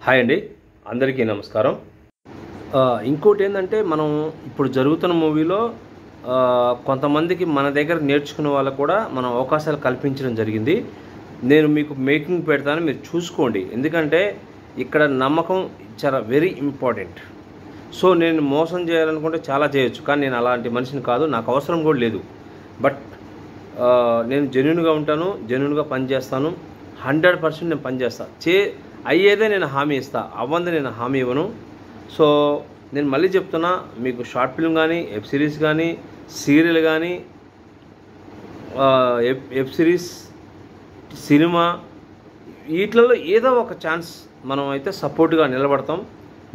Hi అండి, అందరికీ నమస్కారం. ఇంకోటి ఏంటంటే మనం ఇప్పుడు జరుగుతున్న మూవీలో కొంతమందికి మన దగ్గర నేర్చుకునే వాళ్ళకు కూడా మనం అవకాశాలు కల్పించడం జరిగింది. నేను మీకు మేకింగ్ పెడతాను, మీరు చూసుకోండి. ఎందుకంటే ఇక్కడ నమ్మకం చాలా వెరీ ఇంపార్టెంట్. సో నేను మోసం చేయాలనుకుంటే చాలా చేయొచ్చు, కానీ నేను అలాంటి మనిషిని కాదు, నాకు అవసరం కూడా లేదు. బట్ నేను జెన్యూన్గా ఉంటాను, జెన్యూన్గా పనిచేస్తాను. 100% నేను పనిచేస్తాను. అయ్యేదే నేను హామీ ఇస్తా, అవ్వంది నేను హామీ ఇవ్వను. సో నేను మళ్ళీ చెప్తున్నా, మీకు షార్ట్ ఫిల్మ్ కానీ, వెబ్ సిరీస్ కానీ, సీరియల్ కానీ, వెబ్ సిరీస్, సినిమా, వీటిలలో ఏదో ఒక ఛాన్స్ మనం అయితే సపోర్ట్గా నిలబడతాం.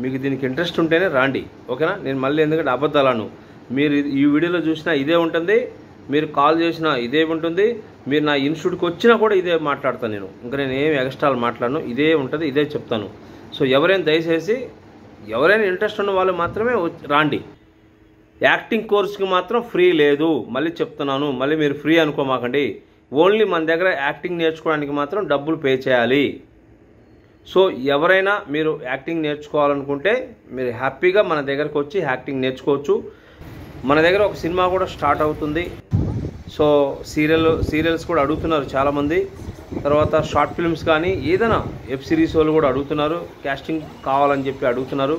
మీకు దీనికి ఇంట్రెస్ట్ ఉంటేనే రాండి, ఓకేనా? నేను మళ్ళీ ఎందుకంటే అబద్ధాలను మీరు ఈ వీడియోలో చూసినా ఇదే ఉంటుంది, మీరు కాల్ చేసినా ఇదే ఉంటుంది, మీరు నా ఇన్స్టిట్యూట్కి వచ్చినా కూడా ఇదే మాట్లాడతాను. ఇంకా నేను ఏమి ఎక్స్ట్రాలు మాట్లాడను, ఇదే ఉంటుంది, ఇదే చెప్తాను. సో దయచేసి ఎవరైనా ఇంట్రెస్ట్ ఉన్న వాళ్ళు మాత్రమే రాండి. యాక్టింగ్ కోర్సుకి మాత్రం ఫ్రీ లేదు, మళ్ళీ చెప్తున్నాను. మళ్ళీ మీరు ఫ్రీ అనుకోమాకండి. ఓన్లీ మన దగ్గర యాక్టింగ్ నేర్చుకోవడానికి మాత్రం డబ్బులు పే చేయాలి. సో ఎవరైనా మీరు యాక్టింగ్ నేర్చుకోవాలనుకుంటే మీరు హ్యాపీగా మన దగ్గరకు వచ్చి యాక్టింగ్ నేర్చుకోవచ్చు. మన దగ్గర ఒక సినిమా కూడా స్టార్ట్ అవుతుంది. సో సీరియల్స్ కూడా అడుగుతున్నారు చాలామంది. తర్వాత షార్ట్ ఫిల్మ్స్ కానీ ఏదైనా వెబ్ సిరీస్ వాళ్ళు కూడా అడుగుతున్నారు, క్యాస్టింగ్ కావాలని చెప్పి అడుగుతున్నారు.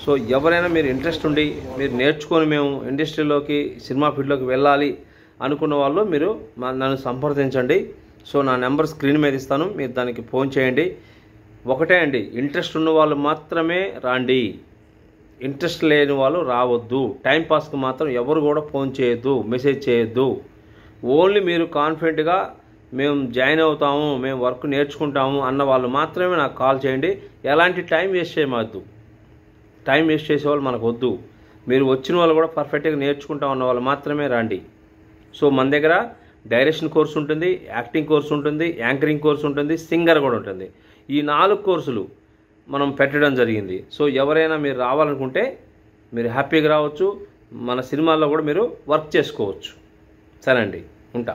సో ఎవరైనా మీరు ఇంట్రెస్ట్ ఉండి మీరు నేర్చుకొని మేము ఇండస్ట్రీలోకి, సినిమా ఫీల్డ్లోకి వెళ్ళాలి అనుకున్న వాళ్ళు మీరు నన్ను సంప్రదించండి. సో నా నెంబర్ స్క్రీన్ మీద ఇస్తాను, మీరు దానికి ఫోన్ చేయండి. ఒకటే అండి, ఇంట్రెస్ట్ ఉన్న వాళ్ళు మాత్రమే రాండి, ఇంట్రెస్ట్ లేని వాళ్ళు రావద్దు. టైంపాస్కి మాత్రం ఎవరు కూడా ఫోన్ చేయొద్దు, మెసేజ్ చేయొద్దు. ఓన్లీ మీరు కాన్ఫిడెంట్గా మేము జాయిన్ అవుతాము, మేము వర్క్ నేర్చుకుంటాము అన్న వాళ్ళు మాత్రమే నాకు కాల్ చేయండి. ఎలాంటి టైం వేస్ట్ చేయవద్దు, టైం వేస్ట్ చేసేవాళ్ళు మనకు వద్దు. మీరు వచ్చిన వాళ్ళు కూడా పర్ఫెక్ట్గా నేర్చుకుంటాం అన్న వాళ్ళు మాత్రమే రండి. సో మన దగ్గర డైరెక్షన్ కోర్సు ఉంటుంది, యాక్టింగ్ కోర్సు ఉంటుంది, యాంకరింగ్ కోర్సు ఉంటుంది, సింగర్ కూడా ఉంటుంది. ఈ 4 కోర్సులు మనం పెట్టడం జరిగింది. సో ఎవరైనా మీరు రావాలనుకుంటే మీరు హ్యాపీగా రావచ్చు, మన సినిమాల్లో కూడా మీరు వర్క్ చేసుకోవచ్చు. సరే అండి, ఉంటా.